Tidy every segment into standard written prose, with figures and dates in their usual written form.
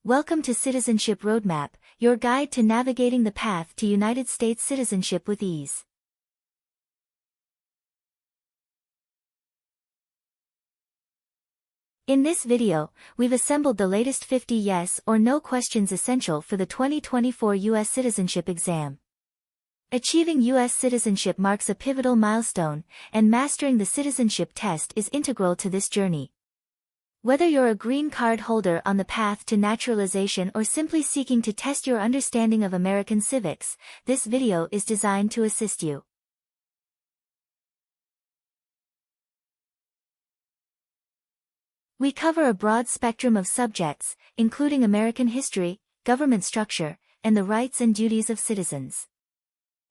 Welcome to Citizenship Roadmap, your guide to navigating the path to United States citizenship with ease. In this video, we've assembled the latest 50 yes or no questions essential for the 2024 U.S. citizenship exam. Achieving U.S. citizenship marks a pivotal milestone, and mastering the citizenship test is integral to this journey. Whether you're a green card holder on the path to naturalization or simply seeking to test your understanding of American civics, this video is designed to assist you. We cover a broad spectrum of subjects, including American history, government structure, and the rights and duties of citizens.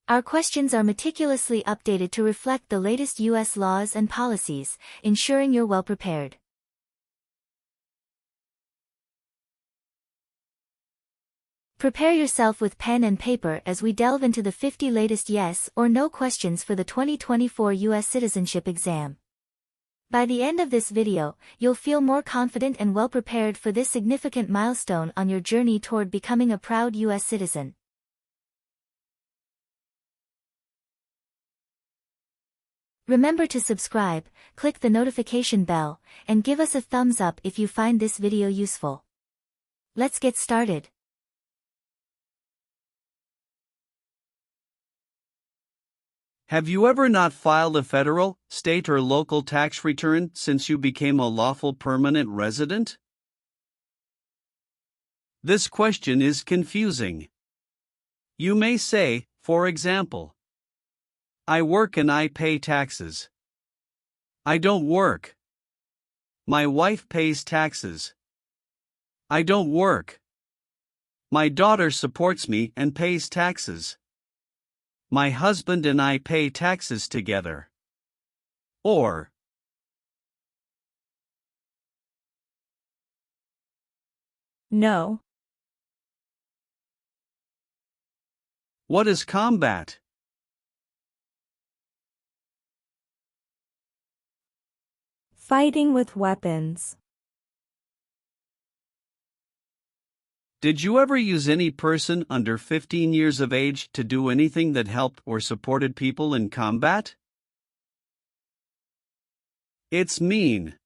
Our questions are meticulously updated to reflect the latest U.S. laws and policies, ensuring you're well prepared. Prepare yourself with pen and paper as we delve into the 50 latest yes or no questions for the 2024 U.S. citizenship exam. By the end of this video, you'll feel more confident and well prepared for this significant milestone on your journey toward becoming a proud U.S. citizen. Remember to subscribe, click the notification bell, and give us a thumbs up if you find this video useful. Let's get started. Have you ever not filed a federal, state or local tax return since you became a lawful permanent resident? This question is confusing. You may say, for example, I work and I pay taxes. I don't work. My wife pays taxes. I don't work. My daughter supports me and pays taxes. My husband and I pay taxes together. Or, no. What is combat? Fighting with weapons. Did you ever use any person under 15 years of age to do anything that helped or supported people in combat? It's mean.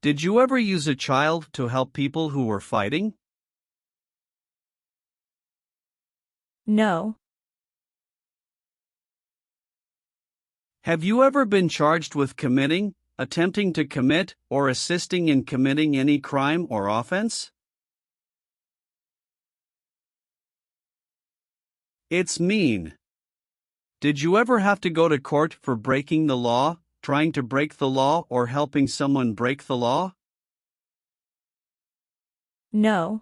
Did you ever use a child to help people who were fighting? No. Have you ever been charged with committing, attempting to commit, or assisting in committing any crime or offense? It's mean. Did you ever have to go to court for breaking the law, trying to break the law, or helping someone break the law? No.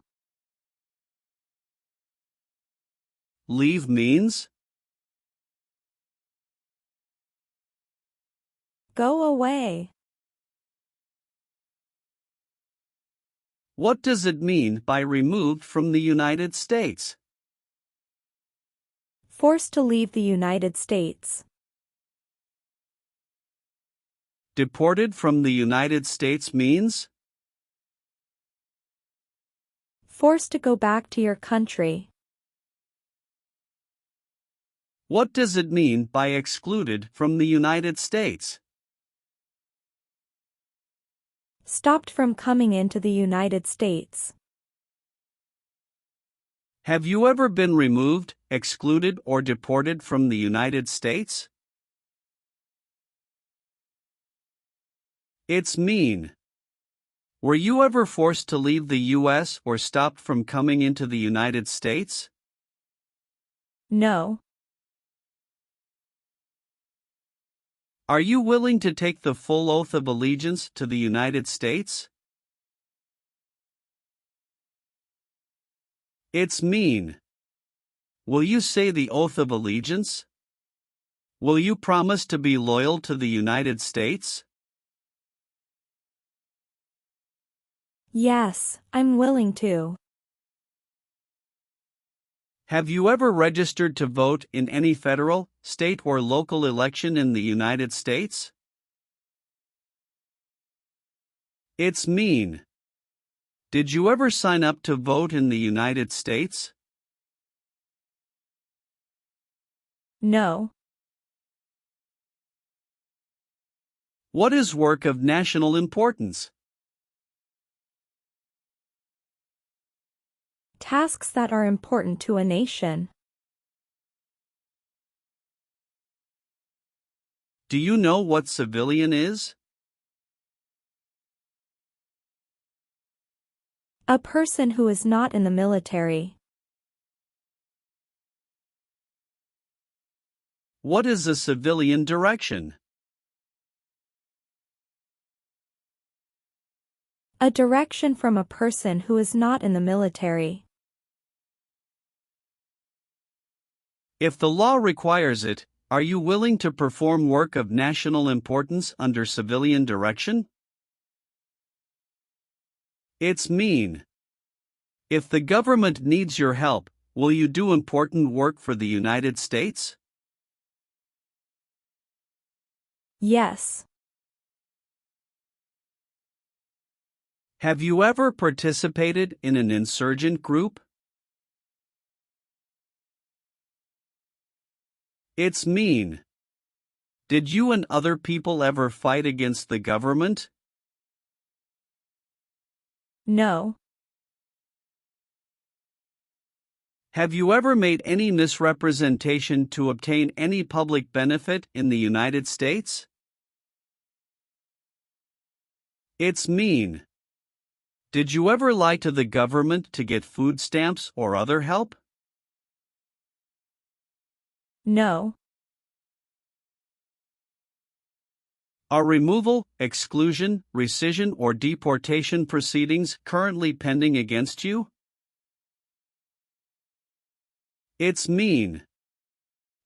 Leave means? Go away. What does it mean by removed from the United States? Forced to leave the United States. Deported from the United States means? Forced to go back to your country. What does it mean by excluded from the United States? Stopped from coming into the United States. Have you ever been removed, excluded, or deported from the United States? It's mean. Were you ever forced to leave the U.S. or stopped from coming into the United States? No. Are you willing to take the full oath of allegiance to the United States? It's mean. Will you say the oath of allegiance? Will you promise to be loyal to the United States? Yes, I'm willing to. Have you ever registered to vote in any federal, state, or local election in the United States? It's mean. Did you ever sign up to vote in the United States? No. What is work of national importance? Tasks that are important to a nation. Do you know what civilian is? A person who is not in the military. What is a civilian direction? A direction from a person who is not in the military. If the law requires it, are you willing to perform work of national importance under civilian direction? It's mean. If the government needs your help, will you do important work for the United States? Yes. Have you ever participated in an insurgent group? It's mean. Did you and other people ever fight against the government? No. Have you ever made any misrepresentation to obtain any public benefit in the United States? It's mean. Did you ever lie to the government to get food stamps or other help? No. Are removal, exclusion, rescission, or deportation proceedings currently pending against you? It's mean.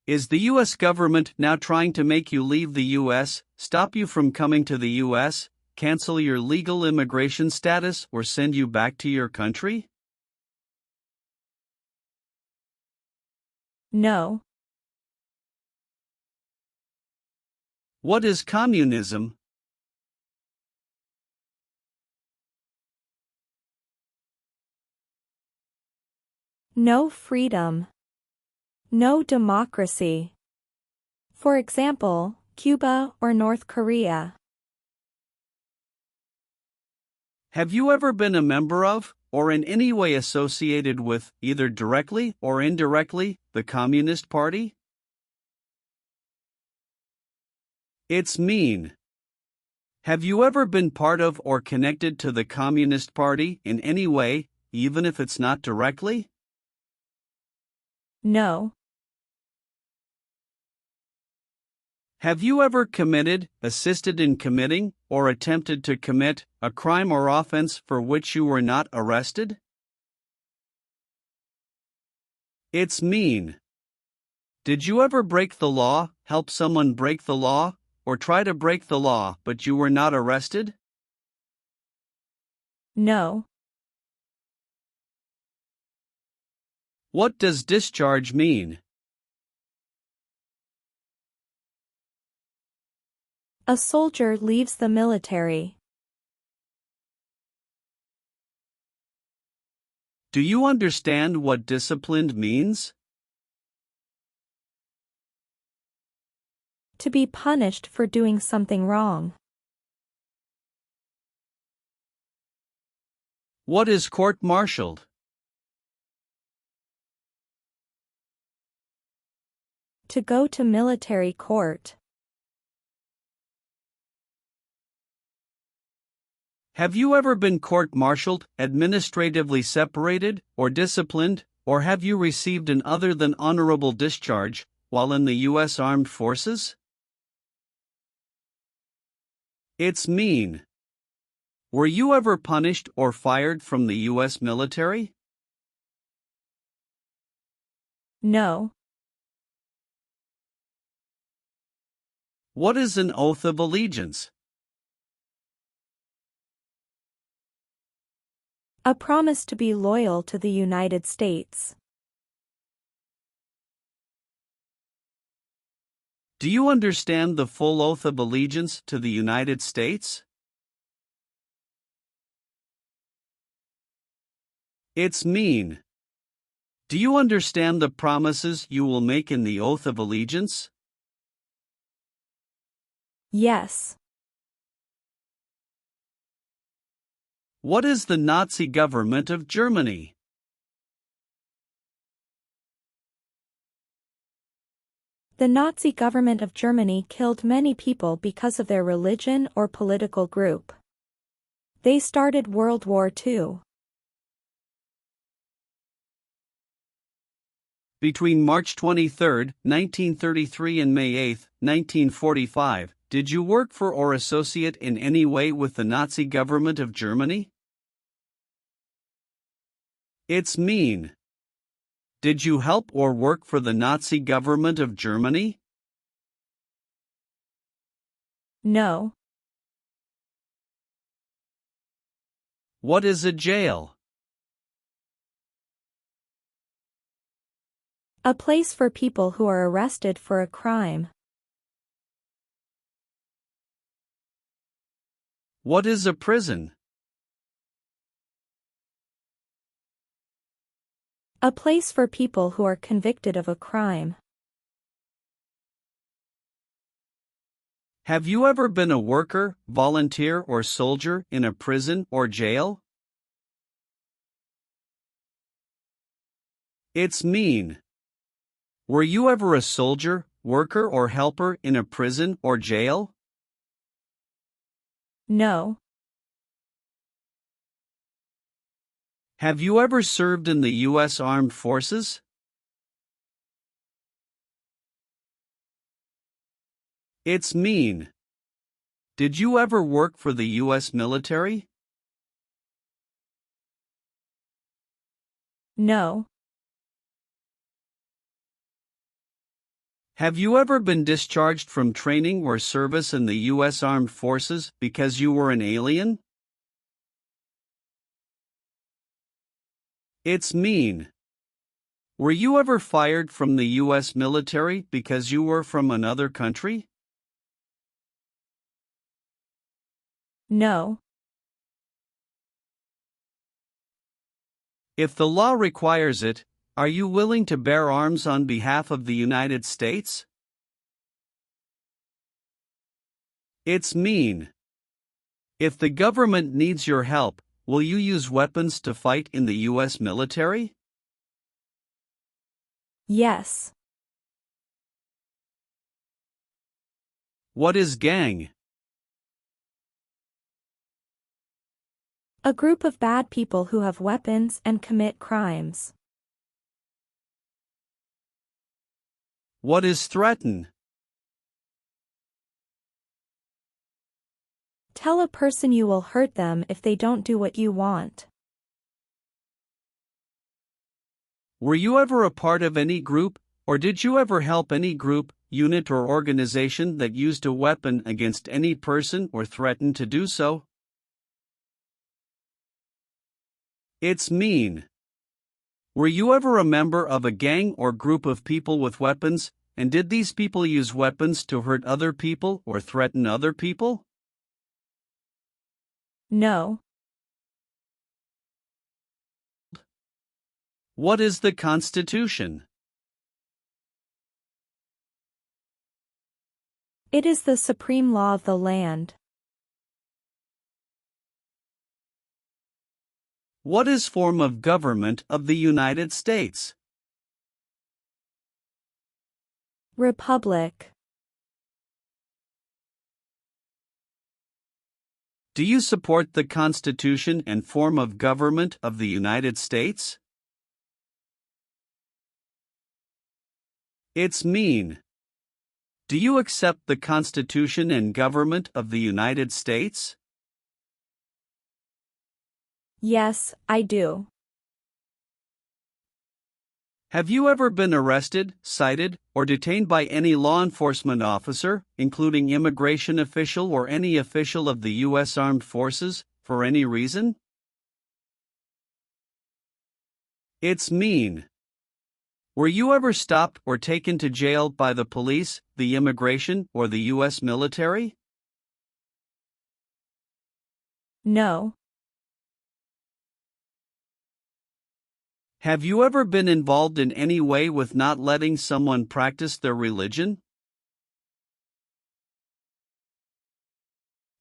Is the U.S. government now trying to make you leave the U.S., stop you from coming to the U.S., cancel your legal immigration status, or send you back to your country? No. What is communism? No freedom. No democracy. For example, Cuba or North Korea. Have you ever been a member of, or in any way associated with, either directly or indirectly, the Communist Party? It's mean. Have you ever been part of or connected to the Communist Party in any way, even if it's not directly? No. Have you ever committed, assisted in committing, or attempted to commit a crime or offense for which you were not arrested? It's mean. Did you ever break the law, help someone break the law, or try to break the law but you were not arrested? No. What does discharge mean? A soldier leaves the military. Do you understand what disciplined means? To be punished for doing something wrong. What is court-martialed? To go to military court. Have you ever been court-martialed, administratively separated, or disciplined, or have you received an other than honorable discharge while in the U.S. Armed Forces? It's mean. Were you ever punished or fired from the U.S. military? No. What is an oath of allegiance? A promise to be loyal to the United States. Do you understand the full oath of allegiance to the United States? It's mean. Do you understand the promises you will make in the oath of allegiance? Yes. What is the Nazi government of Germany? The Nazi government of Germany killed many people because of their religion or political group. They started World War II. Between March 23, 1933 and May 8, 1945, did you work for or associate in any way with the Nazi government of Germany? It's mean. Did you help or work for the Nazi government of Germany? No. What is a jail? A place for people who are arrested for a crime. What is a prison? A place for people who are convicted of a crime. Have you ever been a worker, volunteer, or soldier in a prison or jail? It's mean. Were you ever a soldier, worker, or helper in a prison or jail? No. Have you ever served in the U.S. Armed Forces? It's mean. Did you ever work for the U.S. military? No. Have you ever been discharged from training or service in the U.S. Armed Forces because you were an alien? It's mean. Were you ever fired from the U.S. military because you were from another country? No. If the law requires it, are you willing to bear arms on behalf of the United States? It's mean. If the government needs your help, will you use weapons to fight in the U.S. military? Yes. What is gang? A group of bad people who have weapons and commit crimes. What is threaten? Tell a person you will hurt them if they don't do what you want. Were you ever a part of any group, or did you ever help any group, unit, or organization that used a weapon against any person or threatened to do so? It's mean. Were you ever a member of a gang or group of people with weapons, and did these people use weapons to hurt other people or threaten other people? No. What is the Constitution? It is the supreme law of the land. What is form of government of the United States? Republic. Do you support the Constitution and form of government of the United States? It's mean. Do you accept the Constitution and government of the United States? Yes, I do. Have you ever been arrested, cited, or detained by any law enforcement officer, including immigration official or any official of the U.S. Armed Forces, for any reason? It's mean. Were you ever stopped or taken to jail by the police, the immigration, or the U.S. military? No. Have you ever been involved in any way with not letting someone practice their religion?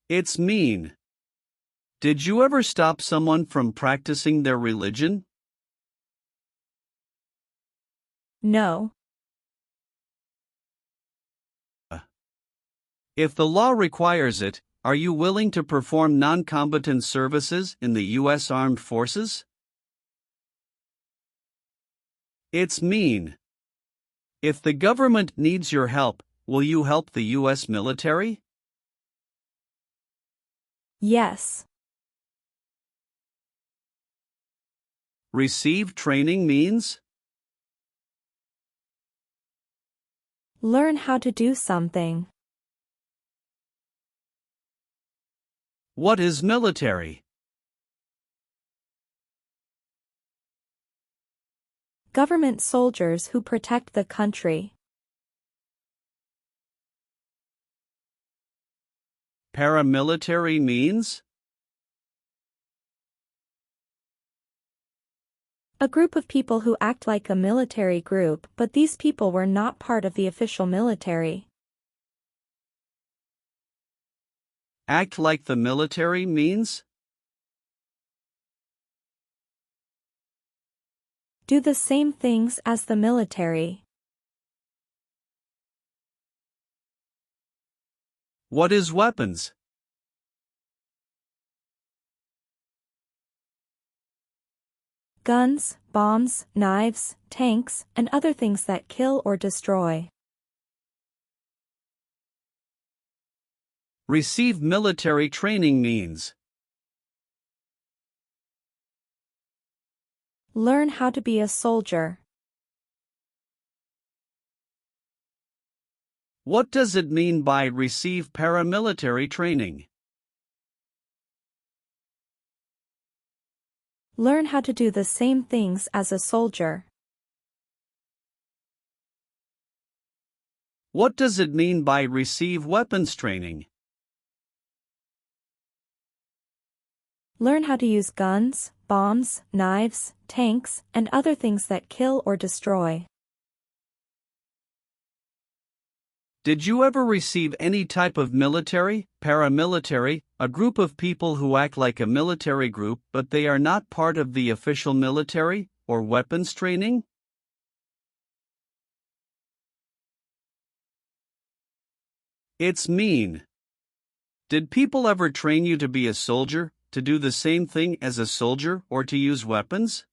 It's mean. Did you ever stop someone from practicing their religion? No. If the law requires it, are you willing to perform non-combatant services in the U.S. Armed Forces? It's mean. If the government needs your help, will you help the U.S. military? Yes. Receive training means? Learn how to do something. What is military? Government soldiers who protect the country. Paramilitary means? A group of people who act like a military group, but these people were not part of the official military. Act like the military means? Do the same things as the military. What is weapons? Guns, bombs, knives, tanks, and other things that kill or destroy. Receive military training means? Learn how to be a soldier. What does it mean by receive paramilitary training? Learn how to do the same things as a soldier. What does it mean by receive weapons training? Learn how to use guns, bombs, knives, tanks, and other things that kill or destroy. Did you ever receive any type of military, paramilitary, a group of people who act like a military group but they are not part of the official military, or weapons training? It's mean. Did people ever train you to be a soldier, to do the same thing as a soldier, or to use weapons?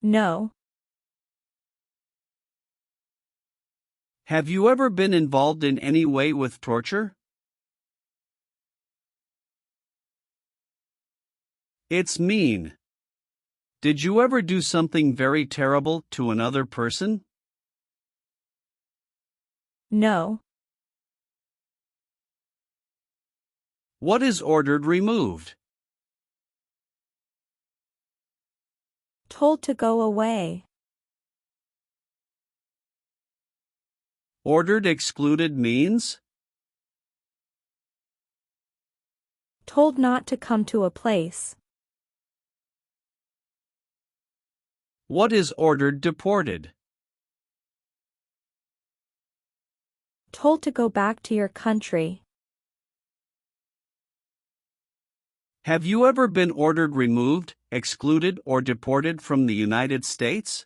No. Have you ever been involved in any way with torture? It's mean. Did you ever do something very terrible to another person? No. What is ordered removed? Told to go away. Ordered excluded means? Told not to come to a place. What is ordered deported? Told to go back to your country. Have you ever been ordered removed, excluded, or deported from the United States?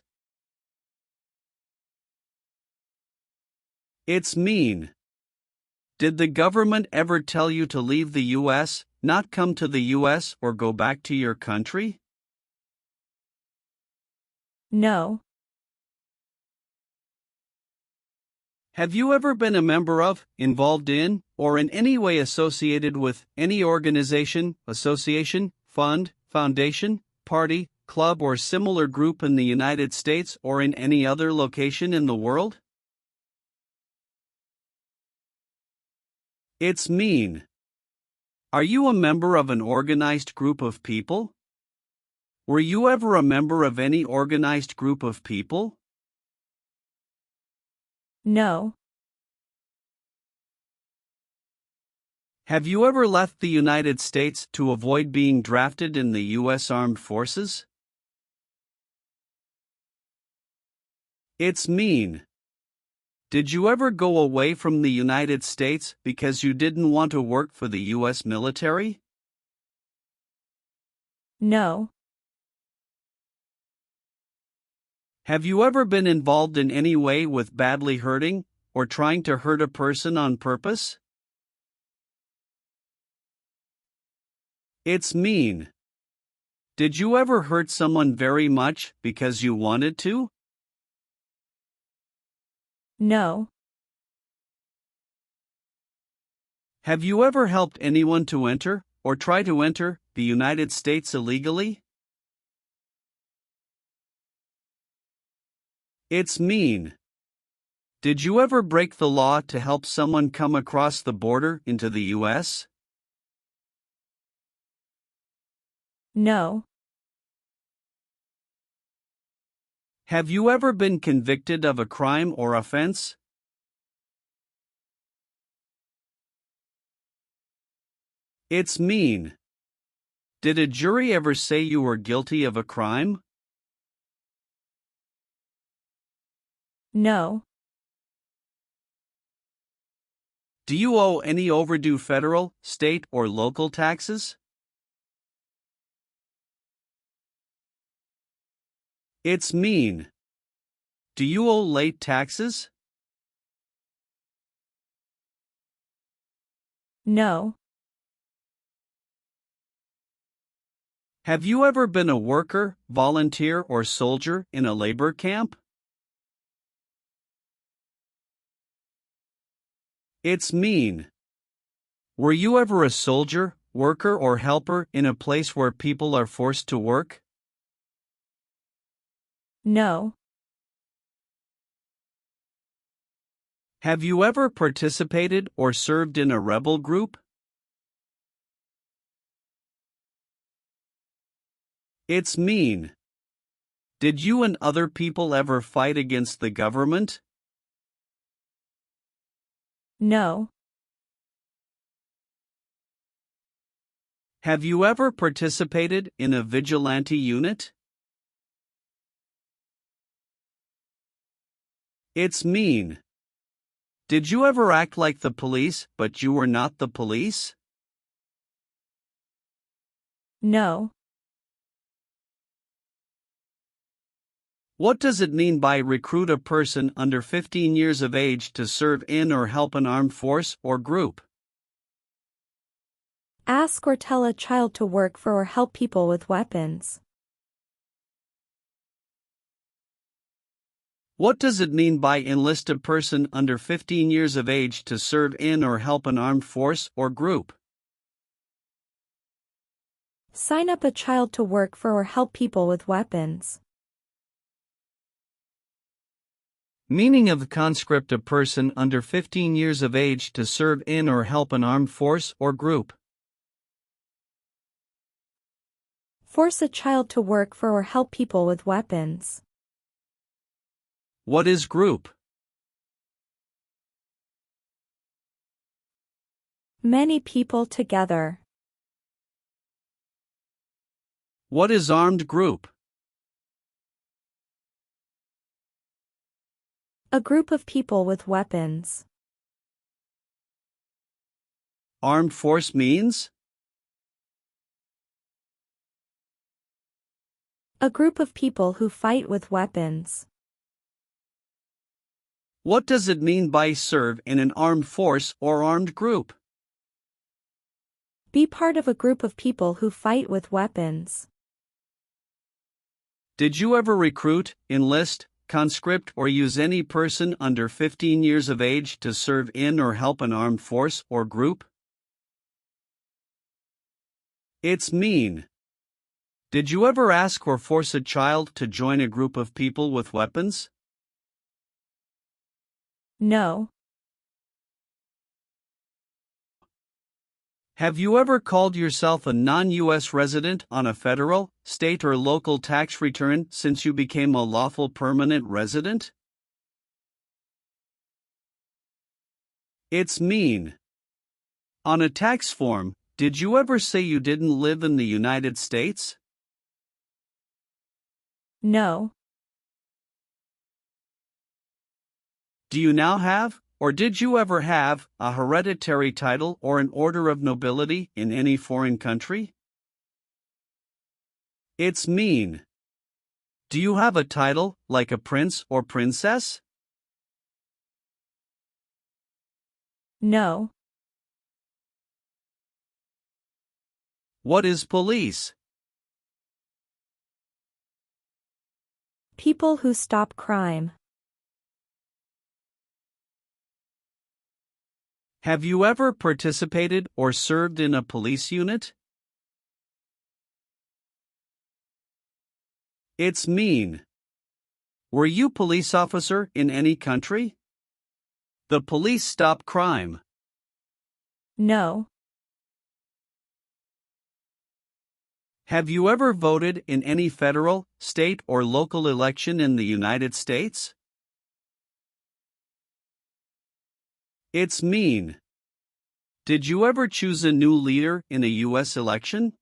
It's mean. Did the government ever tell you to leave the U.S., not come to the U.S., or go back to your country? No. Have you ever been a member of, involved in, or in any way associated with any organization, association, fund, foundation, party, club, or similar group in the United States or in any other location in the world? It's mean. Are you a member of an organized group of people? Were you ever a member of any organized group of people? No. Have you ever left the United States to avoid being drafted in the U.S. Armed Forces? It's mean. Did you ever go away from the United States because you didn't want to work for the U.S. military? No. Have you ever been involved in any way with badly hurting or trying to hurt a person on purpose? It's mean. Did you ever hurt someone very much because you wanted to? No. Have you ever helped anyone to enter or try to enter the United States illegally? It's mean. Did you ever break the law to help someone come across the border into the U.S.? No. Have you ever been convicted of a crime or offense? It's mean. Did a jury ever say you were guilty of a crime? No. Do you owe any overdue federal, state, or local taxes? It's mean. Do you owe late taxes? No. Have you ever been a worker, volunteer, or soldier in a labor camp? It's mean. Were you ever a soldier, worker, or helper in a place where people are forced to work? No. Have you ever participated or served in a rebel group? It's mean. Did you and other people ever fight against the government? No. Have you ever participated in a vigilante unit? It's mean. Did you ever act like the police, but you were not the police? No. What does it mean by recruit a person under 15 years of age to serve in or help an armed force or group? Ask or tell a child to work for or help people with weapons. What does it mean by enlist a person under 15 years of age to serve in or help an armed force or group? Sign up a child to work for or help people with weapons. Meaning of the conscript: a person under 15 years of age to serve in or help an armed force or group. Force a child to work for or help people with weapons. What is group? Many people together. What is armed group? A group of people with weapons. Armed force means? A group of people who fight with weapons. What does it mean by serve in an armed force or armed group? Be part of a group of people who fight with weapons. Did you ever recruit, enlist, conscript, or use any person under 15 years of age to serve in or help an armed force or group? It's mean. Did you ever ask or force a child to join a group of people with weapons? No. Have you ever called yourself a non-U.S. resident on a federal, state, or local tax return since you became a lawful permanent resident? It's mean. On a tax form, did you ever say you didn't live in the United States? No. Do you now have, or did you ever have, a hereditary title or an order of nobility in any foreign country? It's mean. Do you have a title, like a prince or princess? No. What is police? People who stop crime. Have you ever participated or served in a police unit? It's mean. Were you police officer in any country? The police stop crime. No. Have you ever voted in any federal, state, or local election in the United States? It's mean. Did you ever choose a new leader in a U.S. election?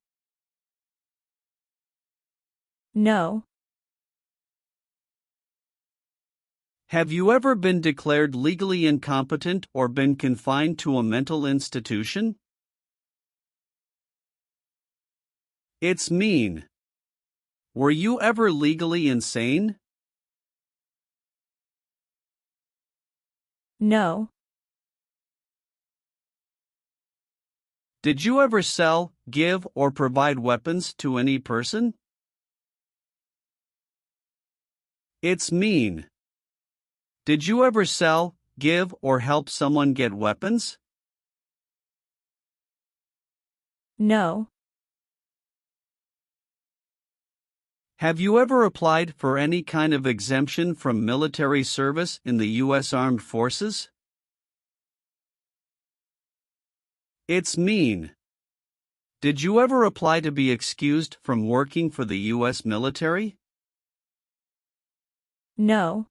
No. Have you ever been declared legally incompetent or been confined to a mental institution? It's mean. Were you ever legally insane? No. Did you ever sell, give, or provide weapons to any person? It's mean. Did you ever sell, give, or help someone get weapons? No. Have you ever applied for any kind of exemption from military service in the U.S. Armed Forces? It's mean. Did you ever apply to be excused from working for the U.S. military? No.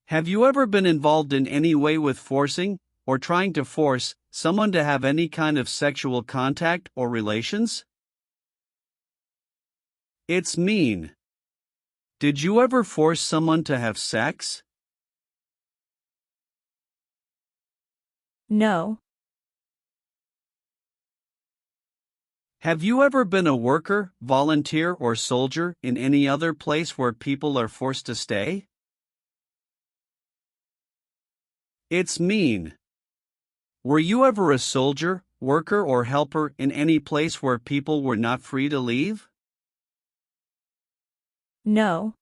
Have you ever been involved in any way with forcing, or trying to force, someone to have any kind of sexual contact or relations? It's mean. Did you ever force someone to have sex? No. Have you ever been a worker, volunteer, or soldier in any other place where people are forced to stay? It's mean. Were you ever a soldier, worker, or helper in any place where people were not free to leave? No.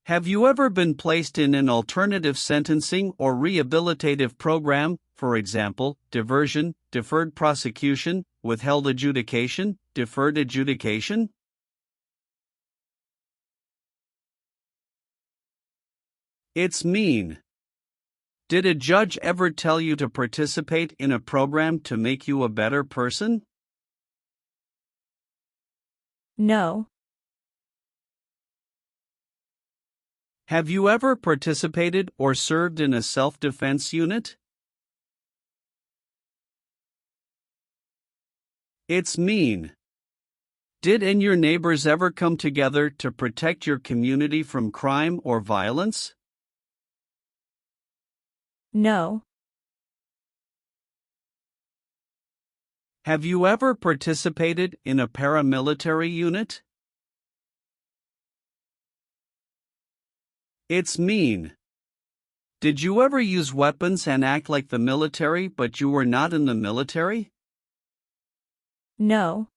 Have you ever been placed in an alternative sentencing or rehabilitative program, for example, diversion, deferred prosecution, withheld adjudication, deferred adjudication? It's mean. Did a judge ever tell you to participate in a program to make you a better person? No. Have you ever participated or served in a self-defense unit? It's mean. Did and your neighbors ever come together to protect your community from crime or violence? No. Have you ever participated in a paramilitary unit? It's mean. Did you ever use weapons and act like the military but you were not in the military? No.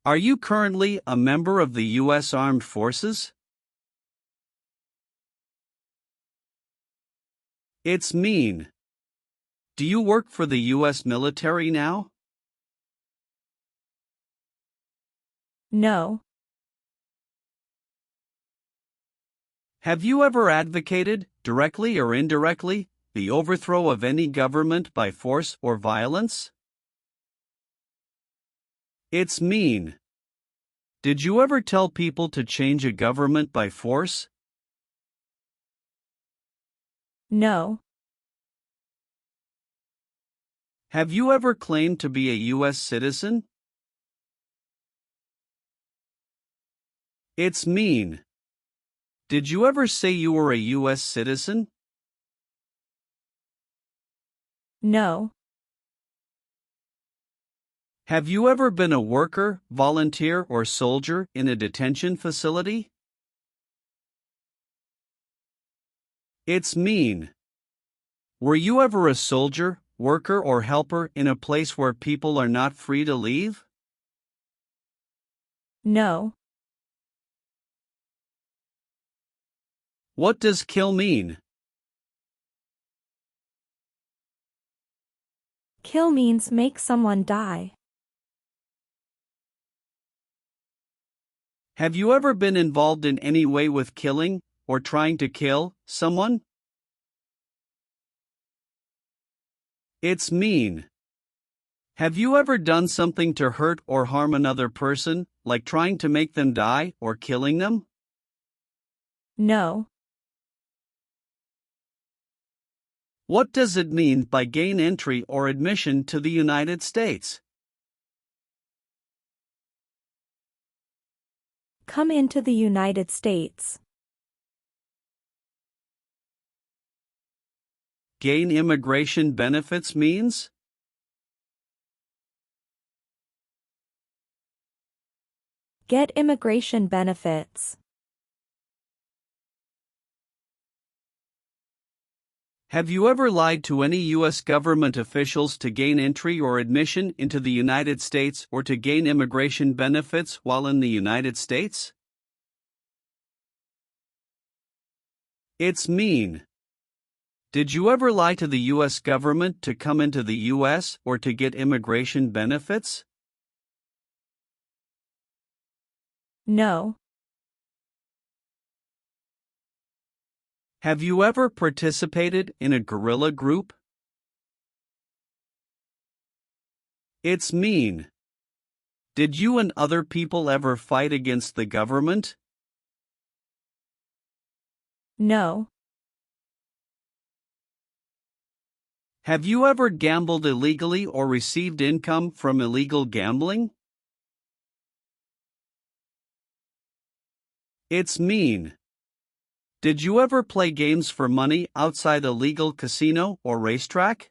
Are you currently a member of the U.S. Armed Forces? It's mean. Do you work for the U.S. military now? No. Have you ever advocated, directly or indirectly, the overthrow of any government by force or violence? It's mean. Did you ever tell people to change a government by force? No. Have you ever claimed to be a U.S. citizen? It's mean. Did you ever say you were a U.S. citizen? No. Have you ever been a worker, volunteer, or soldier in a detention facility? It's mean. Were you ever a soldier, worker, or helper in a place where people are not free to leave? No. What does kill mean? Kill means make someone die. Have you ever been involved in any way with killing, or trying to kill, someone? It's mean. Have you ever done something to hurt or harm another person, like trying to make them die or killing them? No. What does it mean by gain entry or admission to the United States? Come into the United States. Gain immigration benefits means? Get immigration benefits. Have you ever lied to any U.S. government officials to gain entry or admission into the United States or to gain immigration benefits while in the United States? It's mean. Did you ever lie to the U.S. government to come into the U.S. or to get immigration benefits? No. Have you ever participated in a guerrilla group? It's mean. Did you and other people ever fight against the government? No. Have you ever gambled illegally or received income from illegal gambling? It's mean. Did you ever play games for money outside a legal casino or racetrack?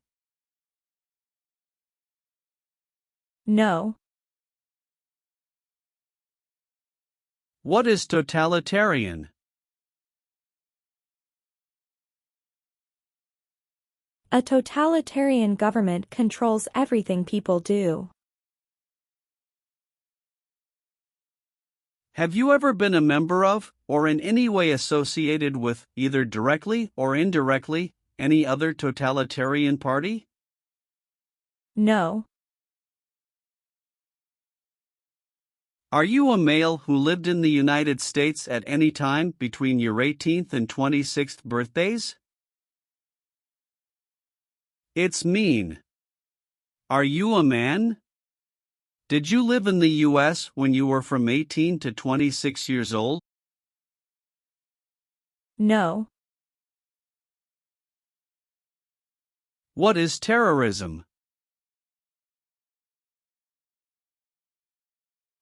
No. What is totalitarian? A totalitarian government controls everything people do. Have you ever been a member of, or in any way associated with, either directly or indirectly, any other totalitarian party? No. Are you a male who lived in the United States at any time between your 18th and 26th birthdays? It's mean. Are you a man? Did you live in the U.S. when you were from 18 to 26 years old? No. What is terrorism?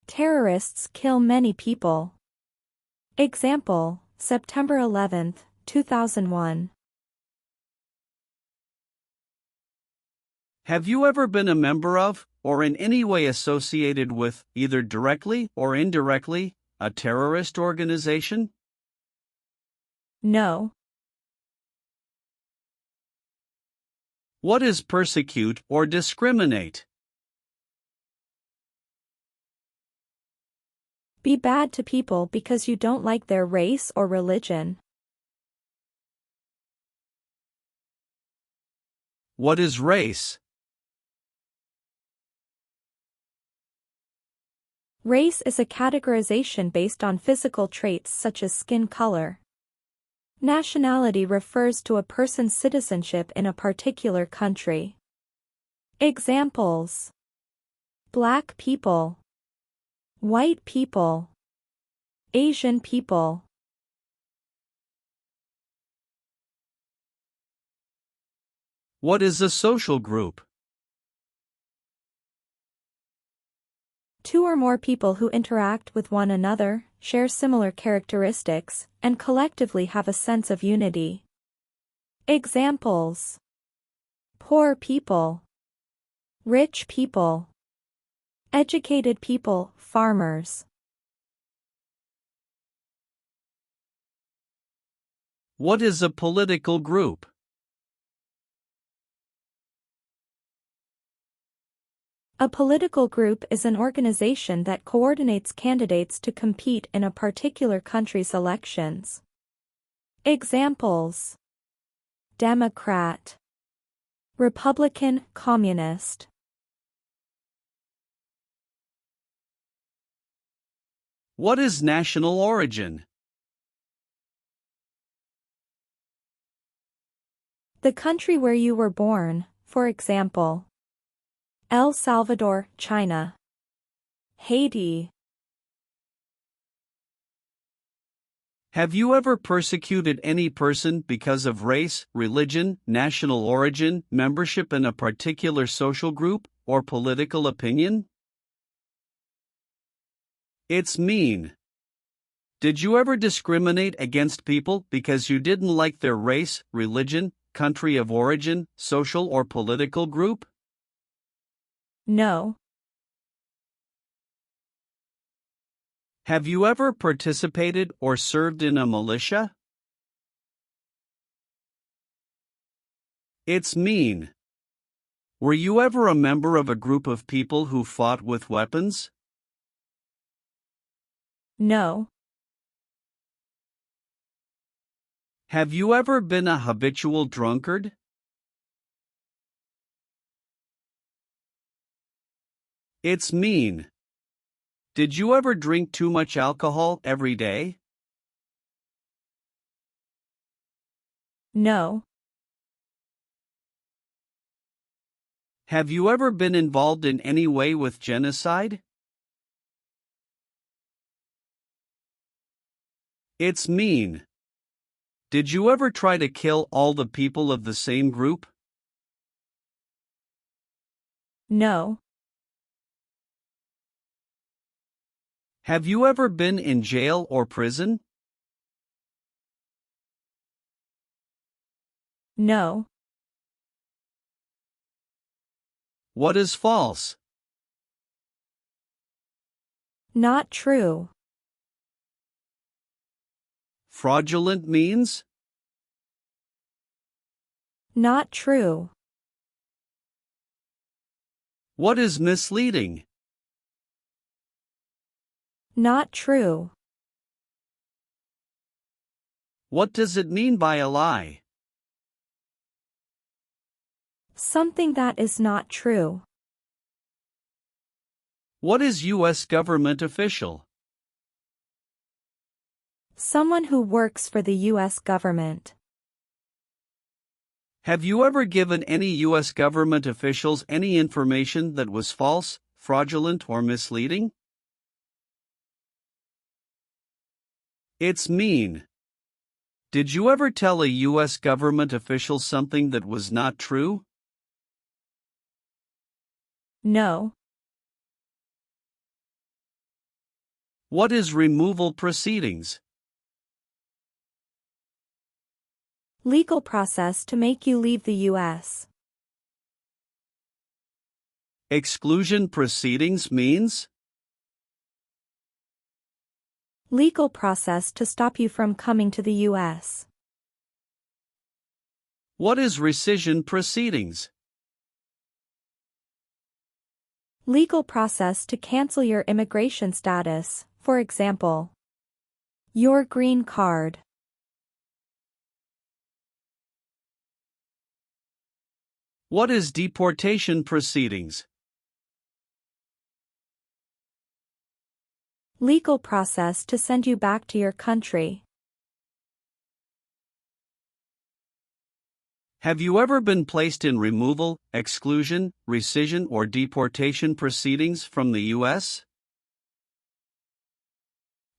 Terrorists kill many people. Example, September 11, 2001. Have you ever been a member of, or in any way associated with, either directly or indirectly, a terrorist organization? No. What is persecute or discriminate? Be bad to people because you don't like their race or religion. What is race? Race is a categorization based on physical traits such as skin color. Nationality refers to a person's citizenship in a particular country. Examples: Black people, White people. Asian people. What is a social group? Two or more people who interact with one another, share similar characteristics, and collectively have a sense of unity. Examples: poor people, rich people, educated people, farmers. What is a political group? A political group is an organization that coordinates candidates to compete in a particular country's elections. Examples: Democrat, Republican, Communist. What is national origin? The country where you were born, for example, El Salvador, China. Haiti. Have you ever persecuted any person because of race, religion, national origin, membership in a particular social group, or political opinion? It's mean. Did you ever discriminate against people because you didn't like their race, religion, country of origin, social or political group? No. Have you ever participated or served in a militia? It's mean. Were you ever a member of a group of people who fought with weapons? No. Have you ever been a habitual drunkard? It's mean. Did you ever drink too much alcohol every day? No. Have you ever been involved in any way with genocide? It's mean. Did you ever try to kill all the people of the same group? No. Have you ever been in jail or prison? No. What is false? Not true. Fraudulent means? Not true. What is misleading? Not true. What does it mean by a lie? Something that is not true. What is U.S. government official? Someone who works for the U.S. government. Have you ever given any U.S. government officials any information that was false, fraudulent, or misleading? It's mean. Did you ever tell a U.S. government official something that was not true? No. What is removal proceedings? Legal process to make you leave the U.S. Exclusion proceedings means? Legal process to stop you from coming to the U.S. What is rescission proceedings? Legal process to cancel your immigration status, for example, your green card. What is deportation proceedings? Legal process to send you back to your country. Have you ever been placed in removal, exclusion, rescission, or deportation proceedings from the U.S.?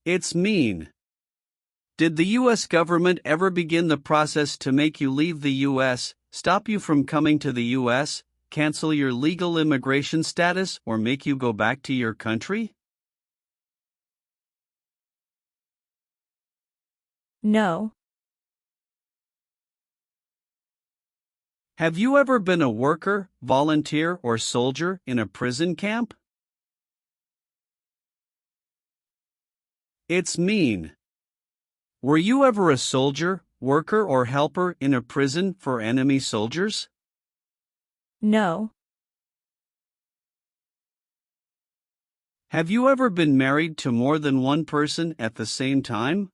It's mean. Did the U.S. government ever begin the process to make you leave the U.S., stop you from coming to the U.S., cancel your legal immigration status, or make you go back to your country? No. Have you ever been a worker, volunteer, or soldier in a prison camp? It's mean. Were you ever a soldier, worker, or helper in a prison for enemy soldiers? No. Have you ever been married to more than one person at the same time?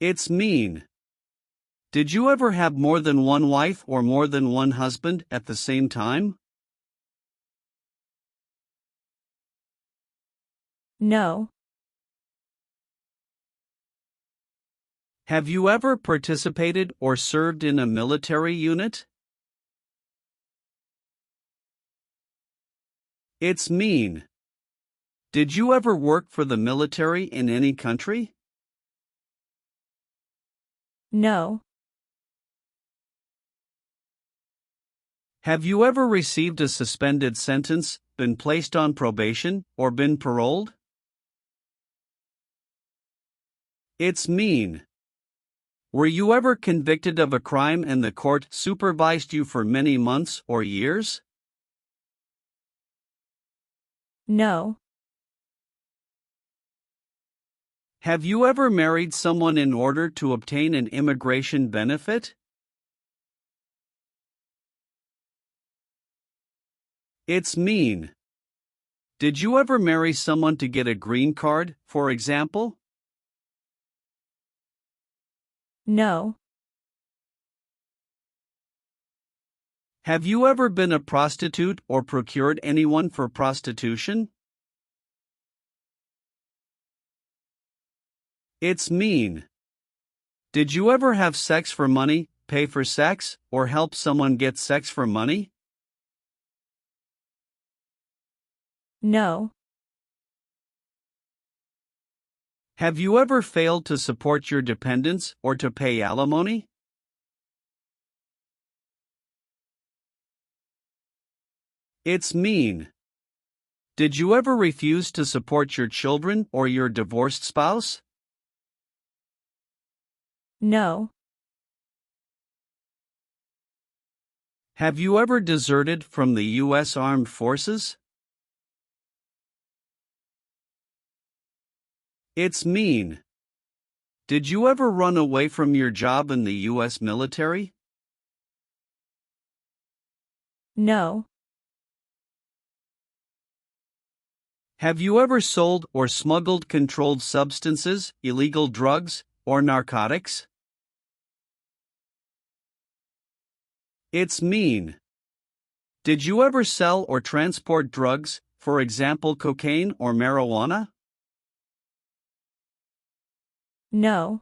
It's mean. Did you ever have more than one wife or more than one husband at the same time? No. Have you ever participated or served in a military unit? It's mean. Did you ever work for the military in any country? No. Have you ever received a suspended sentence, been placed on probation, or been paroled? It's mean. Were you ever convicted of a crime and the court supervised you for many months or years? No. Have you ever married someone in order to obtain an immigration benefit? It's mean. Did you ever marry someone to get a green card, for example? No. Have you ever been a prostitute or procured anyone for prostitution? It's mean. Did you ever have sex for money, pay for sex, or help someone get sex for money? No. Have you ever failed to support your dependents or to pay alimony? It's mean. Did you ever refuse to support your children or your divorced spouse? No. Have you ever deserted from the U.S. Armed Forces? It's mean. Did you ever run away from your job in the U.S. military? No. Have you ever sold or smuggled controlled substances, illegal drugs, or narcotics? It's mean. Did you ever sell or transport drugs, for example cocaine or marijuana? No.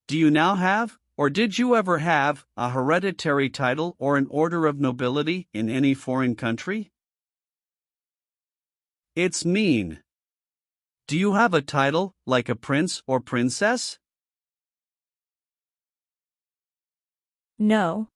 Do you now have, or did you ever have, a hereditary title or an order of nobility in any foreign country? It's mean. Do you have a title, like a prince or princess? No.